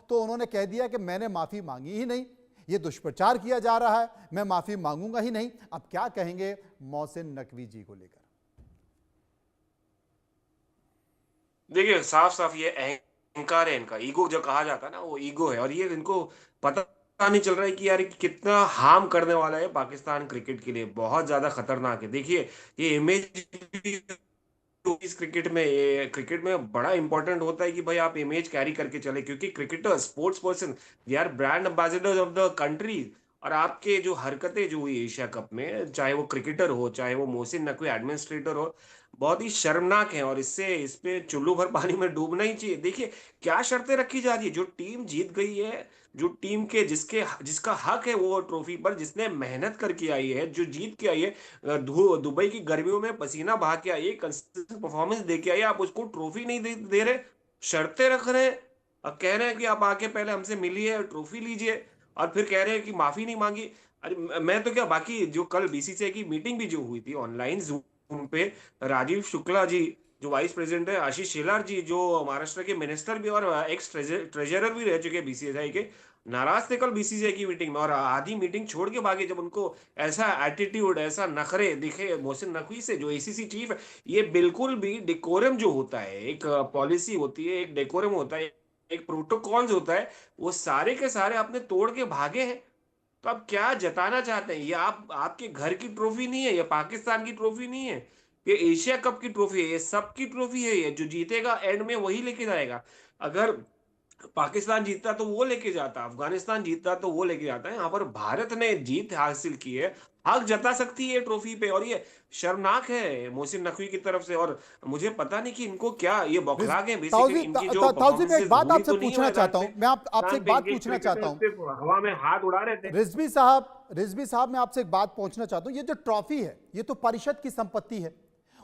तो उन्होंने कह दिया कि मैंने माफी मांगी ही नहीं, ये दुष्प्रचार किया जा रहा है, मैं माफी मांगूंगा ही नहीं। अब क्या कहेंगे मोहसिन नकवी जी को लेकर? देखिए, साफ साफ ये अहंकार है इनका, ईगो जो कहा जाता है ना, वो ईगो है। और ये इनको पता नहीं चल रहा है कि यार ये कितना हार्म करने वाला है पाकिस्तान क्रिकेट के लिए। बहुत ज्यादा खतरनाक है। देखिए, ये इमेज इस क्रिकेट में बड़ा इंपॉर्टेंट होता है कि भाई आप इमेज कैरी करके चले, क्योंकि cricketer, sports person, they are brand ambassadors of the country. और आपके जो हरकतें जो हुई एशिया कप में, चाहे वो क्रिकेटर हो, चाहे वो मोहसिन नकवी एडमिनिस्ट्रेटर हो, बहुत ही शर्मनाक है। और इस पे चुल्लू भर पानी में डूबना ही चाहिए। देखिए, क्या शर्तें रखी जा रही है। जो टीम जीत गई है, जो टीम के जिसका हक है वो ट्रॉफी पर, जिसने मेहनत करके आई है, जो जीत के आई है, दुबई की गर्मियों में पसीना बहा के आई, कंसिस्टेंट परफॉर्मेंस दे के आई, आप उसको ट्रॉफी नहीं दे रहे, शर्तें रख रहे हैं। और कह रहे हैं कि आप आके पहले हमसे मिलिए, ट्रॉफी लीजिए, और फिर कह रहे हैं कि माफी नहीं मांगी। अरे मैं तो क्या, बाकी जो कल बीसीसीआई की मीटिंग भी जो हुई थी ऑनलाइन जूम पे, राजीव शुक्ला जी जो वाइस प्रेसिडेंट है, आशीष शेलार जी जो महाराष्ट्र के मिनिस्टर भी और एक्स ट्रेजरर भी रह चुके हैं बीसीसीआई के, नाराज थे कल बीसीसीआई की मीटिंग में। और आधी मीटिंग छोड़ के भागे जब उनको ऐसा एटीट्यूड, ऐसा नखरे दिखे मोहसिन नकवी से, जो एसीसी चीफ है। ये बिल्कुल भी डेकोरम जो होता है, एक पॉलिसी होती है, एक डेकोरम होता है, एक प्रोटोकॉल्स होता है, वो सारे के सारे आपने तोड़ के भागे हैं। तो आप क्या जताना चाहते हैं? ये आपके घर की ट्रॉफी नहीं है, ये पाकिस्तान की ट्रॉफी नहीं है, ये एशिया कप की ट्रॉफी है, ये सबकी ट्रॉफी है। ये जो जीतेगा एंड में वही लेके जाएगा। अगर पाकिस्तान जीतता तो वो लेके जाता, अफगानिस्तान जीतता तो वो लेके जाता है। यहाँ पर भारत ने जीत हासिल की है, हक जता सकती है ट्रॉफी पे। और ये शर्मनाक है मोहसिन नकवी की तरफ से। और मुझे पता नहीं कि इनको क्या ये बौखला गए बेसिकली, इनकी जो ताउजी, मैं एक परफॉर्मेंसेस बात हुई आपसे तो नहीं है पूछना मैदान चाहता हूं, पे, मैं आपसे मैदान एक पे बात इंगेज पूछना चाहता क्रिकेटर हूं। सिर्फ हवा में हाथ उड़ा रहे थे। रिजवी साहब मैं आपसे एक बात पूछना चाहता हूं। ये जो ट्रॉफी है, ये तो परिषद की संपत्ति है।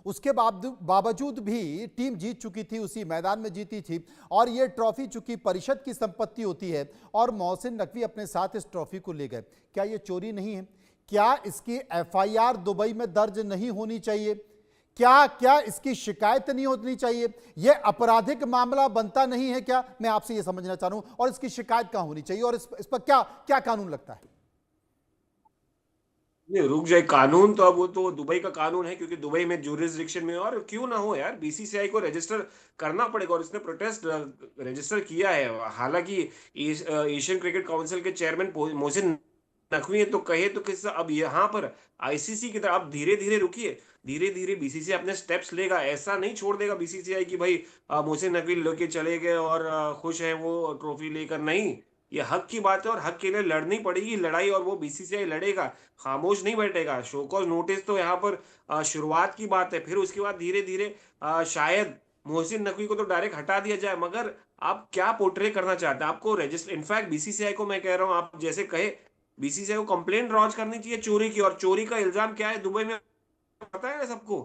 उसके बावजूद भी टीम जीत चुकी थी, उसी मैदान में जीती थी। और ये ट्रॉफी चूंकि परिषद की संपत्ति होती है और मोहसिन नकवी अपने साथ इस ट्रॉफी को ले गए, क्या ये चोरी नहीं है? क्या इसकी एफआईआर दुबई में दर्ज नहीं होनी चाहिए? क्या क्या इसकी शिकायत नहीं होनी चाहिए? यह आपराधिक मामला बनता नहीं है क्या? मैं आपसे यह समझना चाह रहा हूं। और इसकी शिकायत कहां होनी चाहिए और इस पर क्या क्या कानून लगता है? नहीं, रुक जाए कानून तो, अब वो तो दुबई का कानून है, क्योंकि दुबई में जुरिस्डिक्शन में। और क्यों ना हो यार, बीसीसीआई को रजिस्टर करना पड़ेगा। और इसने प्रोटेस्ट रजिस्टर किया है। हालांकि एशियन क्रिकेट काउंसिल के चेयरमैन मोहसिन नकवी है, तो कहे तो किस, अब यहाँ पर आईसीसी की तरफ अब धीरे धीरे रुकिए, धीरे धीरे बीसीसीआई अपने स्टेप्स लेगा। ऐसा नहीं छोड़ देगा बीसीसीआई की भाई मोहसिन नकवी लेके चले गए और खुश है वो ट्रॉफी लेकर। नहीं, ये हक की बात है और हक के लिए लड़नी पड़ेगी लड़ाई, और वो बीसीसीआई लड़ेगा, खामोश नहीं बैठेगा। शो कॉज नोटिस तो यहाँ पर शुरुआत की बात है, फिर उसके बाद धीरे धीरे शायद मोहसिन नकवी को तो डायरेक्ट हटा दिया जाए। मगर आप क्या पोर्ट्रे करना चाहते हैं? आपको रजिस्टर, इनफैक्ट बीसीसीआई को मैं कह रहा हूँ, आप जैसे कहे, बीसीसीआई को कंप्लेंट लॉन्च करनी चाहिए चोरी की। और चोरी का इल्जाम क्या है दुबई में, पता है सबको?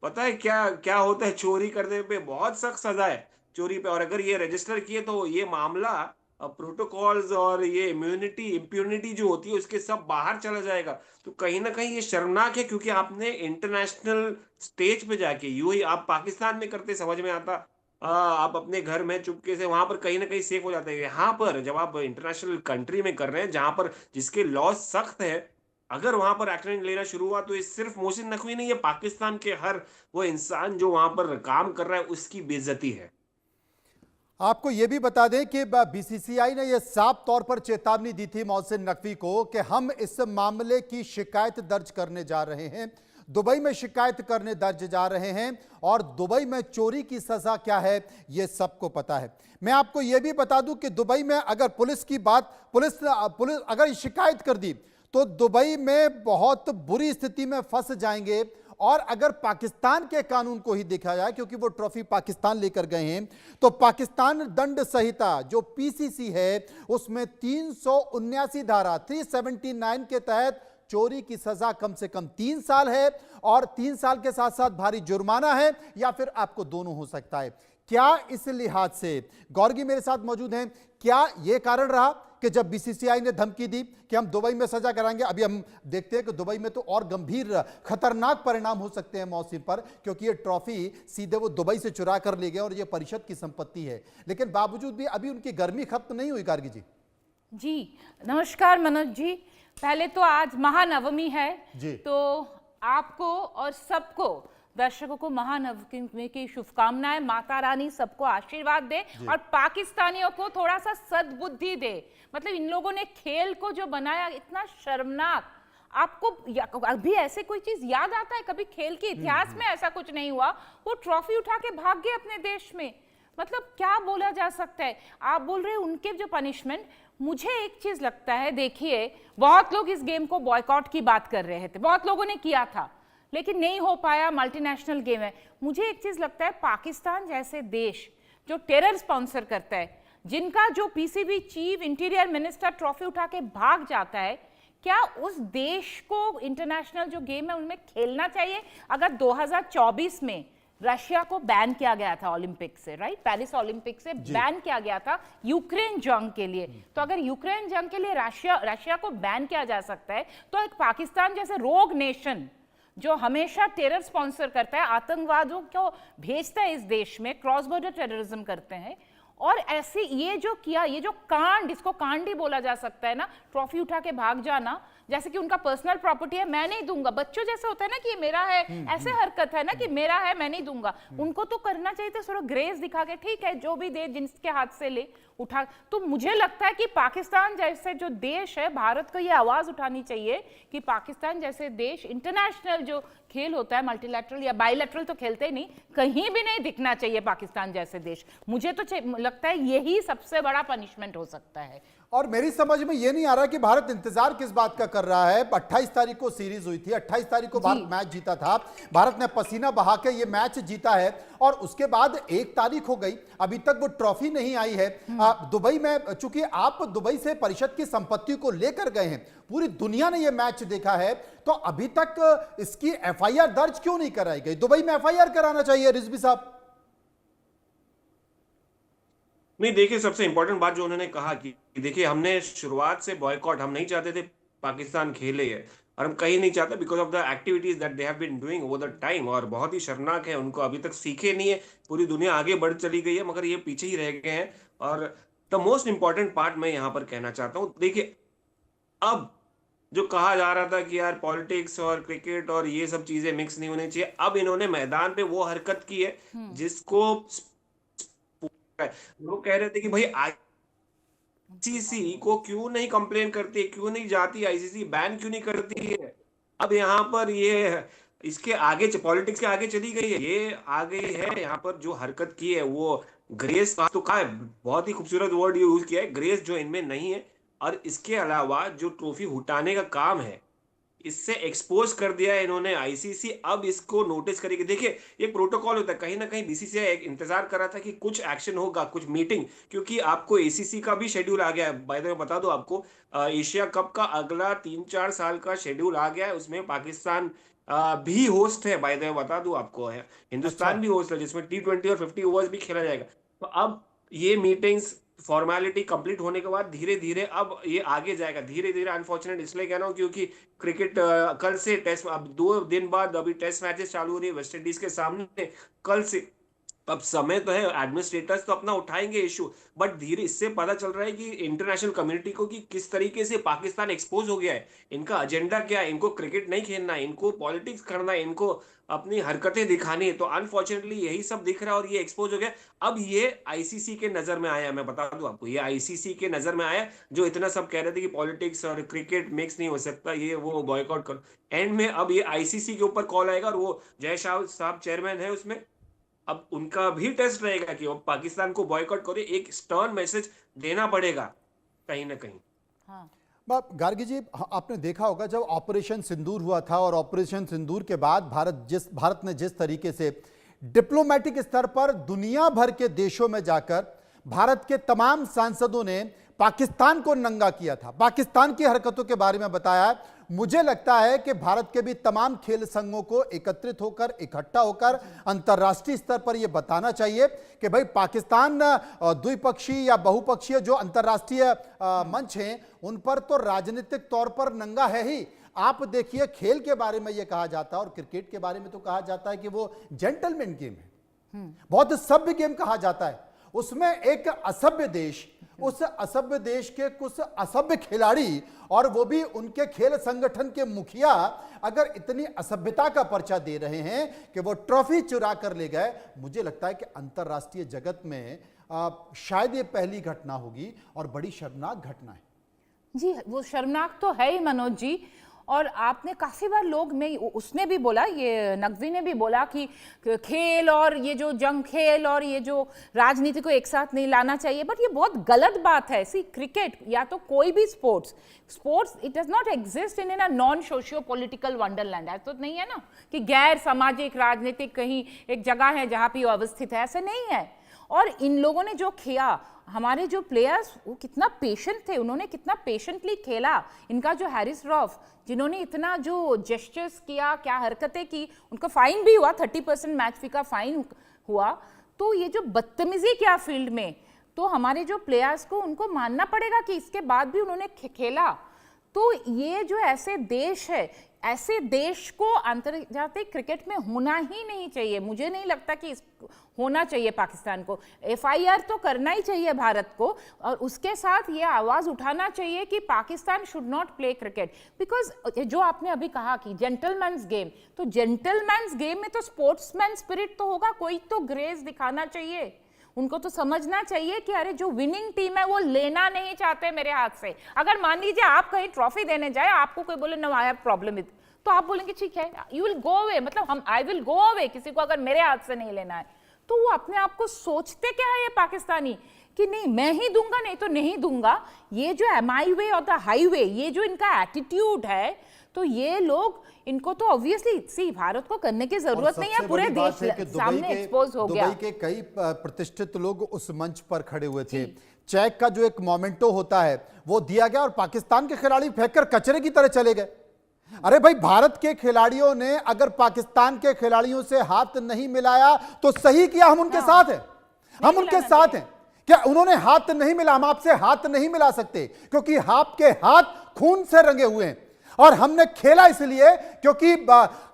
पता है क्या क्या होता है चोरी करने पे? बहुत सख्त सजा है चोरी पे। और अगर ये रजिस्टर किए तो ये मामला, प्रोटोकॉल्स और ये इम्यूनिटी इम्प्यूनिटी जो होती है उसके सब बाहर चला जाएगा। तो कहीं ना कहीं ये शर्मनाक है, क्योंकि आपने इंटरनेशनल स्टेज पे जाके यूं ही आप पाकिस्तान में करते समझ में आता, आप अपने घर में चुपके से वहां पर कहीं ना कहीं सेफ हो जाते हैं। यहाँ पर जब आप इंटरनेशनल कंट्री में कर रहे हैं, जहां पर जिसके लॉ सख्त है, अगर वहां पर एक्शन लेना शुरू हुआ, तो ये सिर्फ मोहसिन नकवी नहीं है, पाकिस्तान के हर वो इंसान जो वहां पर काम कर रहा है उसकी बेइज्जती है। आपको यह भी बता दें कि बीसीसीआई ने यह साफ तौर पर चेतावनी दी थी मोहसिन नकवी को कि हम इस मामले की शिकायत दर्ज करने जा रहे हैं, दुबई में शिकायत करने दर्ज जा रहे हैं। और दुबई में चोरी की सजा क्या है यह सबको पता है। मैं आपको यह भी बता दूं कि दुबई में अगर पुलिस की बात, पुलिस अगर शिकायत कर दी तो दुबई में बहुत बुरी स्थिति में फंस जाएंगे। और अगर पाकिस्तान के कानून को ही देखा जाए, क्योंकि वो ट्रॉफी पाकिस्तान लेकर गए हैं, तो पाकिस्तान दंड संहिता जो पीसीसी है उसमें 379 धारा 379 के तहत चोरी की सजा कम से कम 3 साल है, और 3 साल के साथ साथ भारी जुर्माना है, या फिर आपको दोनों हो सकता है। क्या इस लिहाज से गौरगी मेरे साथ मौजूद हैं, क्या यह कारण रहा कि जब बीसीसीआई ने धमकी दी कि हम दुबई में सजा कराएंगे, अभी हम देखते हैं कि दुबई में तो और गंभीर खतरनाक परिणाम हो सकते हैं मौसम पर, क्योंकि ये ट्रॉफी सीधे वो दुबई से चुरा कर ले गए और ये परिषद की संपत्ति है। लेकिन बावजूद भी अभी उनकी गर्मी खत्म नहीं हुई। गार्गी जी जी नमस्कार मनोज जी। पहले तो आज महानवमी है जी। तो आपको और सबको दर्शकों को महानवमी की शुभकामनाएं। माता रानी सबको आशीर्वाद दे और पाकिस्तानियों को थोड़ा सा सद्बुद्धि दे। मतलब इन लोगों ने खेल को जो बनाया इतना शर्मनाक, आपको अभी ऐसे कोई चीज याद आता है? कभी खेल के इतिहास में ऐसा कुछ नहीं हुआ। वो ट्रॉफी उठा के भाग गए अपने देश में। मतलब क्या बोला जा सकता है। आप बोल रहे हैं उनके जो पनिशमेंट, मुझे एक चीज लगता है, देखिए बहुत लोग इस गेम को बॉयकॉट की बात कर रहे थे, बहुत लोगों ने किया था, लेकिन नहीं हो पाया, मल्टीनेशनल गेम है। मुझे एक चीज लगता है, पाकिस्तान जैसे देश जो टेरर स्पॉन्सर करता है, जिनका जो PCB chief interior minister trophy उठा के भाग जाता है, क्या उस देश को इंटरनेशनल जो गेम है उनमें खेलना चाहिए? अगर 2024 में रशिया को बैन किया गया था ओलंपिक से, राइट, पेरिस ओलंपिक से बैन किया गया था यूक्रेन जंग के लिए, तो अगर यूक्रेन जंग के लिए रशिया को बैन किया जा सकता है, तो एक पाकिस्तान जैसे रोग नेशन जो हमेशा टेरर स्पॉन्सर करता है, आतंकवादियों को भेजता है इस देश में, क्रॉस बॉर्डर टेररिज्म करते हैं, और ऐसे ये जो किया, ये जो कांड, इसको कांड ही बोला जा सकता है ना, ट्रॉफी उठा के भाग जाना, जैसे कि उनका पर्सनल प्रॉपर्टी है, मैं नहीं दूंगा। बच्चों जैसे होता है ना कि ये मेरा है, ऐसे हरकत है ना कि मेरा है मैं नहीं दूंगा। उनको तो करना चाहिए था थोड़ा ग्रेस दिखा के, ठीक है जो भी दे जिनके हाथ से ले उठा। तो मुझे लगता है कि पाकिस्तान जैसे जो देश है, भारत को ये आवाज उठानी चाहिए कि पाकिस्तान जैसे देश इंटरनेशनल जो खेल होता है, मल्टीलैटरल या बायलैटरल तो खेलते ही नहीं, कहीं भी नहीं दिखना चाहिए पाकिस्तान जैसे देश। मुझे तो लगता है यही सबसे बड़ा पनिशमेंट हो सकता है। और मेरी समझ में ये नहीं आ रहा कि भारत इंतजार किस बात का कर रहा है। 28 तारीख को सीरीज हुई थी, 28 तारीख को भारत मैच जीता था, भारत ने पसीना बहा के ये मैच जीता है, और उसके बाद 1 तारीख हो गई, अभी तक वो ट्रॉफी नहीं आई है। दुबई में, चूंकि आप दुबई से परिषद की संपत्ति को लेकर गए हैं, पूरी दुनिया ने ये मैच देखा है, तो अभी तक इसकी एफआईआर दर्ज क्यों नहीं कराई गई? दुबई में एफआईआर कराना चाहिए रिजवी साहब। नहीं, देखिए सबसे इंपॉर्टेंट बात जो उन्होंने कहा कि देखिए हमने शुरुआत से बॉयकॉट हम नहीं चाहते थे पाकिस्तान खेले है, और हम कहीं नहीं चाहते because of the activities that they have been doing over the time, और बहुत ही शर्मनाक है, उनको अभी तक सीखे नहीं है। पूरी दुनिया आगे बढ़ चली गई है मगर ये पीछे ही रह गए हैं। और द मोस्ट इंपॉर्टेंट पार्ट मैं यहाँ पर कहना चाहता हूँ, देखिए अब जो कहा जा रहा था कि यार पॉलिटिक्स और क्रिकेट और ये सब चीजें मिक्स नहीं होनी चाहिए, अब इन्होंने मैदान पे वो हरकत की है जिसको लोग कह रहे थे कि भाई आईसीसी को क्यों नहीं कंप्लेन करती, क्यों नहीं जाती आईसीसी, बैन क्यों नहीं करती है। अब यहाँ पर ये इसके आगे पॉलिटिक्स के आगे चली गई है, ये आ गई है यहाँ पर जो हरकत की है वो ग्रेस, तो कहा है, बहुत ही खूबसूरत वर्ड यूज किया है, ग्रेस जो इनमें नहीं है। और इसके अलावा जो ट्रॉफी उठाने का काम है, इससे एक्सपोज कर दिया है इन्होंने आईसीसी, अब इसको नोटिस करेगी। देखिए ये प्रोटोकॉल होता है, कहीं ना कहीं बीसीसीआई इंतजार कर रहा था कि कुछ एक्शन होगा, कुछ मीटिंग, क्योंकि आपको एसीसी का भी शेड्यूल आ गया है। बाय द वे बता दो आपको, एशिया कप का अगला 3-4 साल का शेड्यूल आ गया है, उसमें पाकिस्तान भी होस्ट है। बाय द वे बता दो आपको, है हिंदुस्तान भी होस्ट है, जिसमें T20 और 50 ओवर्स भी खेला जाएगा। तो अब ये मीटिंग्स फॉर्मेलिटी कंप्लीट होने के बाद धीरे धीरे अब ये आगे जाएगा, धीरे धीरे। अनफॉर्चुनेट इसलिए कह रहा हूँ क्योंकि क्रिकेट कल से टेस्ट, अब 2 दिन बाद अभी टेस्ट मैचेस चालू हो रही है वेस्ट इंडीज के सामने कल से। अब समय तो है, एडमिनिस्ट्रेटर्स तो अपना उठाएंगे इशू, बट धीरे इससे पता चल रहा है कि इंटरनेशनल कम्युनिटी को कि किस तरीके से पाकिस्तान एक्सपोज हो गया है, इनका एजेंडा क्या है, इनको क्रिकेट नहीं खेलना है, इनको पॉलिटिक्स करना है, इनको अपनी हरकतें दिखानी है। तो अनफॉर्चुनेटली यही सब दिख रहा है और ये एक्सपोज हो गया। अब ये आईसीसी के नजर में आया, मैं बता दूं आपको, ये आईसीसी के नजर में आया, जो इतना सब कह रहे थे कि पॉलिटिक्स और क्रिकेट मिक्स नहीं हो सकता, ये वो बॉयकॉट कर, एंड में अब ये आईसीसी के ऊपर कॉल आएगा, और वो जय शाह साहब चेयरमैन है उसमें, अब उनका भी टेस्ट रहेगा कि वो पाकिस्तान को बॉयकॉट करे, एक स्टर्न मैसेज देना पड़ेगा कहीं ना कहीं। हाँ। गार्गी जी, आपने देखा होगा जब ऑपरेशन सिंदूर हुआ था, और ऑपरेशन सिंदूर के बाद भारत ने जिस तरीके से डिप्लोमेटिक स्तर पर दुनिया भर के देशों में जाकर भारत के तमाम सांसदों ने पाकिस्तान को नंगा किया था, पाकिस्तान की हरकतों के बारे में बताया, मुझे लगता है कि भारत के भी तमाम खेल संघों को एकत्रित होकर, इकट्ठा होकर अंतर्राष्ट्रीय स्तर पर यह बताना चाहिए कि भाई पाकिस्तान द्विपक्षीय या बहुपक्षीय जो अंतर्राष्ट्रीय मंच हैं उन पर तो राजनीतिक तौर पर नंगा है ही। आप देखिए, खेल के बारे में यह कहा जाता है और क्रिकेट के बारे में तो कहा जाता है कि वो जेंटलमैन गेम है, बहुत सभ्य गेम कहा जाता है। उसमें एक असभ्य देश, उस असभ्य देश के कुछ असभ्य खिलाड़ी और वो भी उनके खेल संगठन के मुखिया अगर इतनी असभ्यता का पर्चा दे रहे हैं कि वो ट्रॉफी चुरा कर ले गए, मुझे लगता है कि अंतर्राष्ट्रीय जगत में शायद ये पहली घटना होगी और बड़ी शर्मनाक घटना है। जी, वो शर्मनाक तो है ही मनोज जी। और आपने काफी बार लोग में उसने भी बोला, ये नकवी ने भी बोला कि खेल और ये जो जंग खेल और ये जो राजनीति को एक साथ नहीं लाना चाहिए, बट ये बहुत गलत बात है। सी, क्रिकेट या तो कोई भी sports it does not exist in a non socio political Wonderland. ऐसा तो नहीं है ना कि गैर सामाजिक राजनीतिक कहीं एक जगह है जहां पे अवस्थित है, ऐसे नहीं है। और इन लोगों ने जो किया, हमारे जो प्लेयर्स वो कितना पेशेंट थे, उन्होंने कितना पेशेंटली खेला। इनका जो हैरिस रॉफ, जिन्होंने इतना जो जेस्चर्स किया, क्या हरकतें की, उनका फाइन भी हुआ, 30% मैच फी का फाइन हुआ। तो ये जो बदतमीजी किया फील्ड में, तो हमारे जो प्लेयर्स को उनको मानना पड़ेगा कि इसके बाद भी उन्होंने खेला। तो ये जो ऐसे देश है, ऐसे देश को अंतर्राष्ट्रीय क्रिकेट में होना ही नहीं चाहिए। मुझे नहीं लगता कि होना चाहिए पाकिस्तान को। FIR तो करना ही चाहिए भारत को, और उसके साथ ये आवाज उठाना चाहिए कि Pakistan should not play cricket. Because जो आपने अभी कहा कि जेंटलमैन्स गेम, तो जेंटलमैन्स गेम में तो स्पोर्ट्समैन स्पिरिट तो होगा, कोई तो ग्रेस दिखाना चाहिए। उनको तो समझना चाहिए कि अरे जो विनिंग टीम है वो लेना नहीं चाहते मेरे हाथ से। अगर मान लीजिए आप कहीं ट्रॉफी देने जाए, आपको कोई बोले no I have problem with, तो आप बोलेंगे ठीक है, यू विल गो अवे, मतलब आई विल गो अवे, किसी को अगर मेरे हाथ से नहीं लेना है। तो वो अपने आप को सोचते क्या है ये पाकिस्तानी कि नहीं मैं ही दूंगा, नहीं तो नहीं दूंगा। ये जो MI वे और द हाईवे, ये जो इनका एटीट्यूड है, तो ये लोग, इनको तो ऑब्वियसली सी भारत को करने की जरूरत नहीं है, पूरे देश सामने एक्सपोज हो गया। दुबई के कई प्रतिष्ठित लोग उस मंच पर खड़े हुए थे। चेक का जो एक मोमेंटो होता है वो दिया गया और पाकिस्तान के खिलाड़ी फेंककर कचरे की तरह चले गए। अरे भाई, भारत के खिलाड़ियों ने अगर पाकिस्तान के खिलाड़ियों से हाथ नहीं मिलाया तो सही किया, हम उनके साथ हैं, हम उनके साथ हैं। क्या उन्होंने हाथ नहीं मिला? हम आपसे हाथ नहीं मिला सकते क्योंकि आपके हाथ खून से रंगे हुए हैं, और हमने खेला इसलिए क्योंकि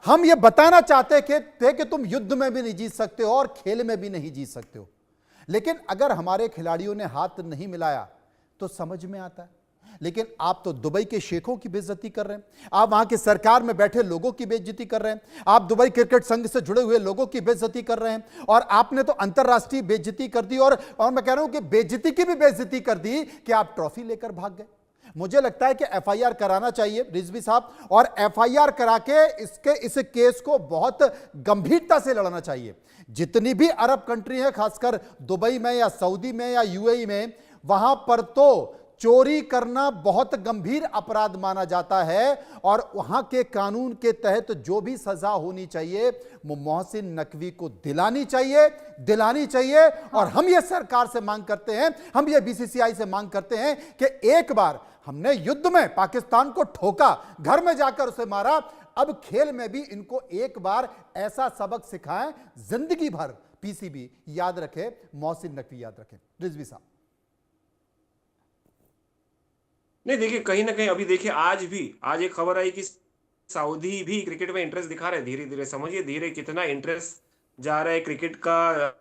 हम ये बताना चाहते थे कि तुम युद्ध में भी नहीं जीत सकते हो और खेल में भी नहीं जीत सकते हो। लेकिन अगर हमारे खिलाड़ियों ने हाथ नहीं मिलाया तो समझ में आता है। लेकिन आप तो दुबई के शेखों की बेइज्जती कर रहे हैं, आप वहां की सरकार में बैठे लोगों की बेइज्जती कर रहे हैं, आप दुबई क्रिकेट संघ से जुड़े हुए लोगों की बेइज्जती कर रहे हैं, और आपने तो अंतर्राष्ट्रीय बेइज्जती कर दी, और मैं कह रहा हूं कि बेइज्जती की भी बेइज्जती कर दी कि आप ट्रॉफी लेकर भाग गए। मुझे लगता है कि FIR कराना चाहिए रिजवी साहब, और FIR करा के इस केस को बहुत गंभीरता से लड़ना चाहिए। जितनी भी अरब कंट्री है, खासकर दुबई में या सऊदी में या UAE में, वहां पर तो चोरी करना बहुत गंभीर अपराध माना जाता है, और वहां के कानून के तहत जो भी सजा होनी चाहिए वो मोहसिन नकवी को दिलानी चाहिए। और हम ये सरकार से मांग करते हैं, हम ये BCCI से मांग करते हैं कि एक बार हमने युद्ध में पाकिस्तान को ठोका, घर में जाकर उसे मारा, अब खेल में भी इनको एक बार ऐसा सबक सिखाएं, जिंदगी भर PCB याद रखे, मोहसिन नकवी याद रखे। रिजवी साहब, नहीं देखिए, कहीं ना कहीं अभी देखिए, आज एक खबर आई कि सऊदी भी क्रिकेट में इंटरेस्ट दिखा रहे हैं धीरे धीरे। समझिए धीरे कितना इंटरेस्ट जा रहा है क्रिकेट का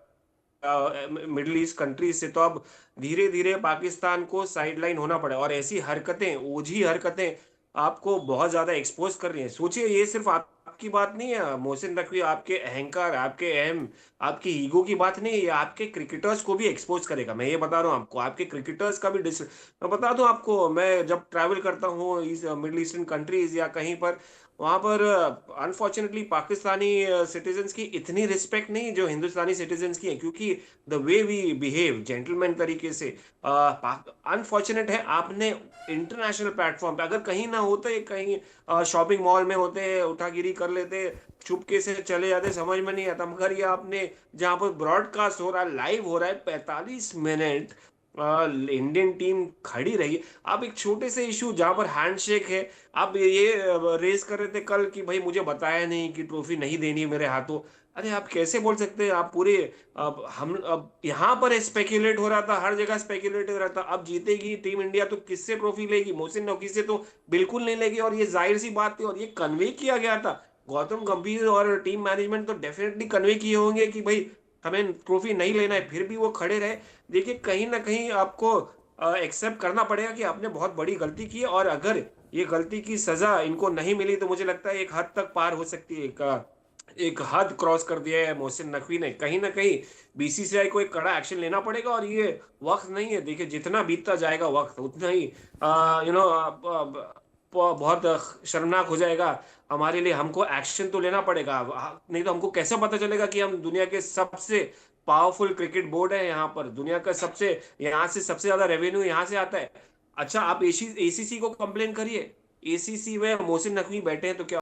मिडिल ईस्ट कंट्रीज से। तो अब धीरे धीरे पाकिस्तान को साइडलाइन होना पड़ा, और ऐसी हरकतें, ओझी हरकतें आपको बहुत ज्यादा एक्सपोज कर रही हैं। सोचिए, ये सिर्फ आपकी बात नहीं है मोहसिन नकवी, आपके अहंकार, आपके अहम, आपकी ईगो की बात नहीं है, ये आपके क्रिकेटर्स को भी एक्सपोज करेगा। मैं ये बता रहा हूँ आपको, आपके क्रिकेटर्स का भी मैं बता दूं आपको, मैं जब ट्रैवल करता हूँ इस मिडिल ईस्टर्न कंट्रीज या कहीं पर, वहां पर अनफॉर्चुनेटली पाकिस्तानी सिटीजन्स की इतनी रिस्पेक्ट नहीं जो हिंदुस्तानी सिटीजन्स की है, क्योंकि the way we behave gentleman तरीके से। अनफॉर्चुनेट है, आपने इंटरनेशनल प्लेटफॉर्म पे अगर कहीं ना होते, कहीं शॉपिंग मॉल में होते, उठागिरी कर लेते, चुपके से चले जाते, समझ में नहीं आता, मगर ये आपने जहां पर ब्रॉडकास्ट हो रहा है, लाइव हो रहा है, 45 मिनट इंडियन टीम खड़ी रही। अब एक छोटे से इशू जहां पर हैंडशेक है, आप ये रेस कर रहे थे कल कि भाई मुझे बताया नहीं कि ट्रॉफी नहीं देनी है मेरे हाथों। अरे आप कैसे बोल सकते हैं? आप पूरे अब यहाँ पर स्पेक्युलेट हो रहा था, हर जगह स्पेक्युलेट हो रहा था। अब जीतेगी टीम इंडिया तो किससे ट्रॉफी लेगी? मोहसिन नकवी से तो बिल्कुल नहीं लेगी, और ये जाहिर सी बात थी और ये कन्वे किया गया था। गौतम गंभीर और टीम मैनेजमेंट तो डेफिनेटली कन्वे किए होंगे कि भाई हमें ट्रॉफी नहीं लेना है, फिर भी वो खड़े रहे। देखिए कहीं ना कहीं आपको एक्सेप्ट करना पड़ेगा कि आपने बहुत बड़ी गलती की है, और अगर ये गलती की सजा इनको नहीं मिली तो मुझे लगता है एक हद तक पार हो सकती है। एक हद क्रॉस कर दिया है मोहसिन नकवी ने। कहीं ना कहीं बीसीसीआई को एक कड़ा एक्शन लेना पड़ेगा, और ये वक्त नहीं है। देखिए जितना बीतता जाएगा वक्त उतना ही यू नो बहुत शर्मनाक हो जाएगा हमारे लिए। हमको एक्शन तो लेना पड़ेगा, नहीं तो हमको कैसे पता चलेगा कि हम दुनिया के सबसे पावरफुल क्रिकेट बोर्ड है यहाँ पर, दुनिया का सबसे, यहाँ से सबसे ज्यादा रेवेन्यू यहाँ से आता है। अच्छा आप एसीसी को कंप्लेन करिए, एसीसी में मोहसिन नकवी बैठे हैं तो क्या